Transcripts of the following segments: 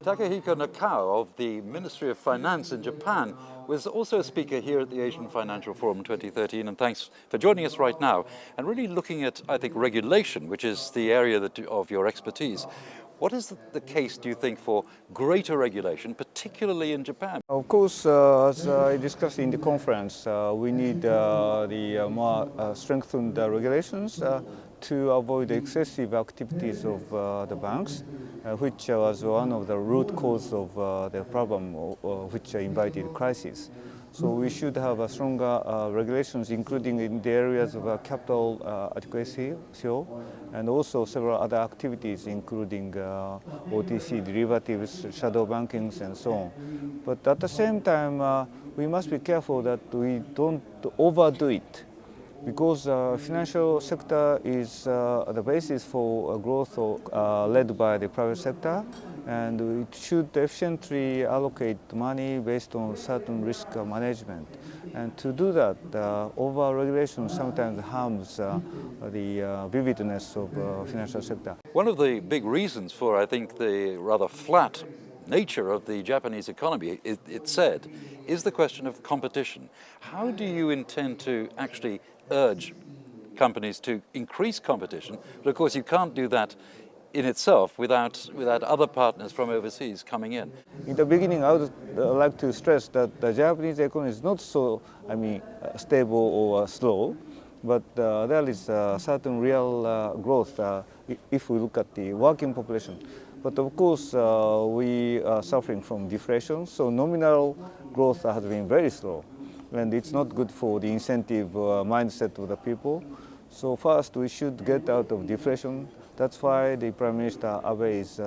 Takehiko Nakao of the Ministry of Finance in Japan was also a speaker here at the Asian Financial Forum 2013, and thanks for joining us right now and really looking at, I think, regulation, which is the area of your expertise. What is the case, do you think, for greater regulation, particularly in Japan? Of course, as I discussed in the conference, we need the more strengthened regulations to avoid excessive activities of the banks, which was one of the root cause of the problem which invited crisis. So we should have stronger regulations, including in the areas of capital adequacy, and also several other activities, including OTC derivatives, shadow bankings, and so on. But at the same time, we must be careful that we don't overdo it, because financial sector is the basis for growth led by the private sector, and it should efficiently allocate money based on certain risk management. And to do that, over-regulation sometimes harms the vividness of financial sector. One of the big reasons for, I think, the rather flat nature of the Japanese economy, it said, is the question of competition. How do you intend to actually urge companies to increase competition? But of course, you can't do that in itself without other partners from overseas coming in. In the beginning, I would like to stress that the Japanese economy is not so, stable or slow, but there is certain real growth if we look at the working population. But of course, we are suffering from deflation, so nominal growth has been very slow, and it's not good for the incentive mindset of the people. So first, we should get out of deflation. That's why the Prime Minister Abe is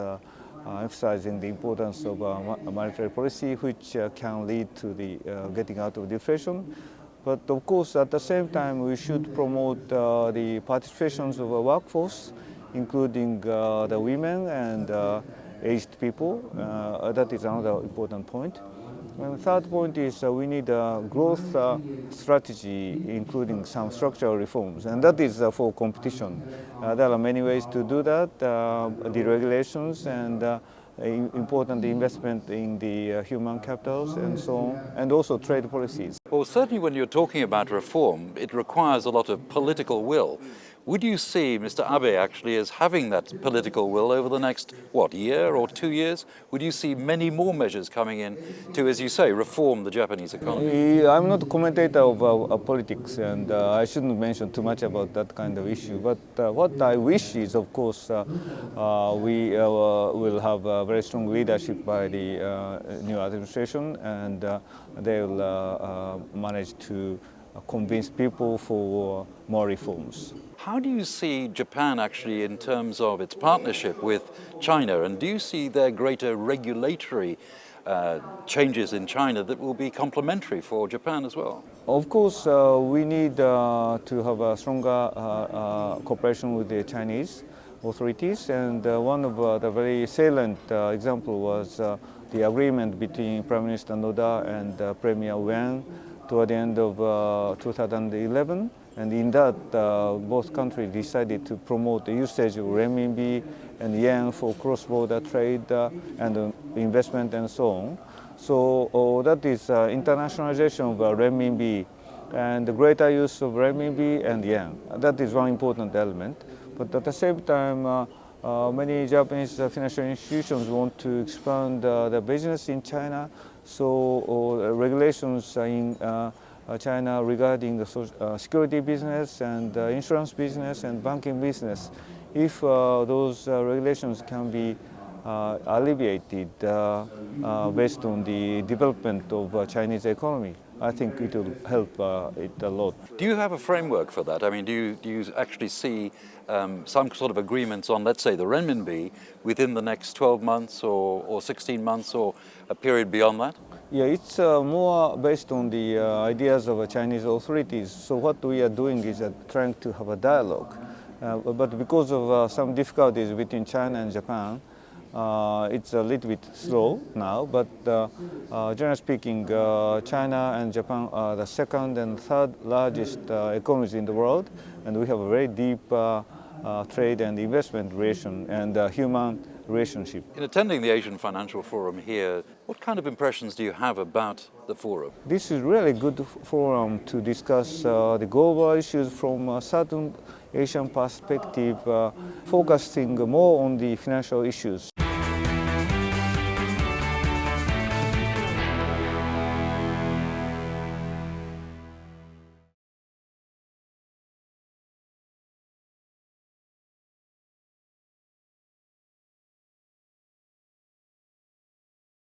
emphasizing the importance of monetary policy, which can lead to the getting out of deflation. But of course, at the same time, we should promote the participations of the workforce, including the women and aged people. That is another important point. And the third point is we need a growth strategy, including some structural reforms, and that is for competition. There are many ways to do that, the regulations and important investment in the human capitals and so on, and also trade policies. Well, certainly when you're talking about reform, it requires a lot of political will. Would you see Mr. Abe actually as having that political will over the next, year or 2 years? Would you see many more measures coming in to, as you say, reform the Japanese economy? I'm not a commentator of politics, and I shouldn't mention too much about that kind of issue. But what I wish is, of course, we will have very strong leadership by the new administration, and they will manage to convince people for more reforms. How do you see Japan actually in terms of its partnership with China, and do you see there greater regulatory changes in China that will be complementary for Japan as well? Of course, we need to have a stronger cooperation with the Chinese authorities, and one of the very salient example was the agreement between Prime Minister Noda and Premier Wen toward the end of 2011. And in that, both countries decided to promote the usage of renminbi and yen for cross-border trade and investment and so on. So that is internationalization of renminbi and the greater use of renminbi and yen. That is one important element. But at the same time, many Japanese financial institutions want to expand their business in China. So regulations in China regarding the security business and insurance business and banking business, if those regulations can be alleviated based on the development of Chinese economy, I think it will help it a lot. Do you have a framework for that? I mean, do you actually see some sort of agreements on, let's say, the renminbi within the next 12 months or 16 months or a period beyond that? Yeah, it's more based on the ideas of Chinese authorities. So what we are doing is trying to have a dialogue. But because of some difficulties between China and Japan, it's a little bit slow now. But generally speaking, China and Japan are the second and third largest economies in the world, and we have a very deep trade and investment relation and human relationship. In attending the Asian Financial Forum here, what kind of impressions do you have about the forum? This is really good forum to discuss the global issues from a certain Asian perspective, focusing more on the financial issues.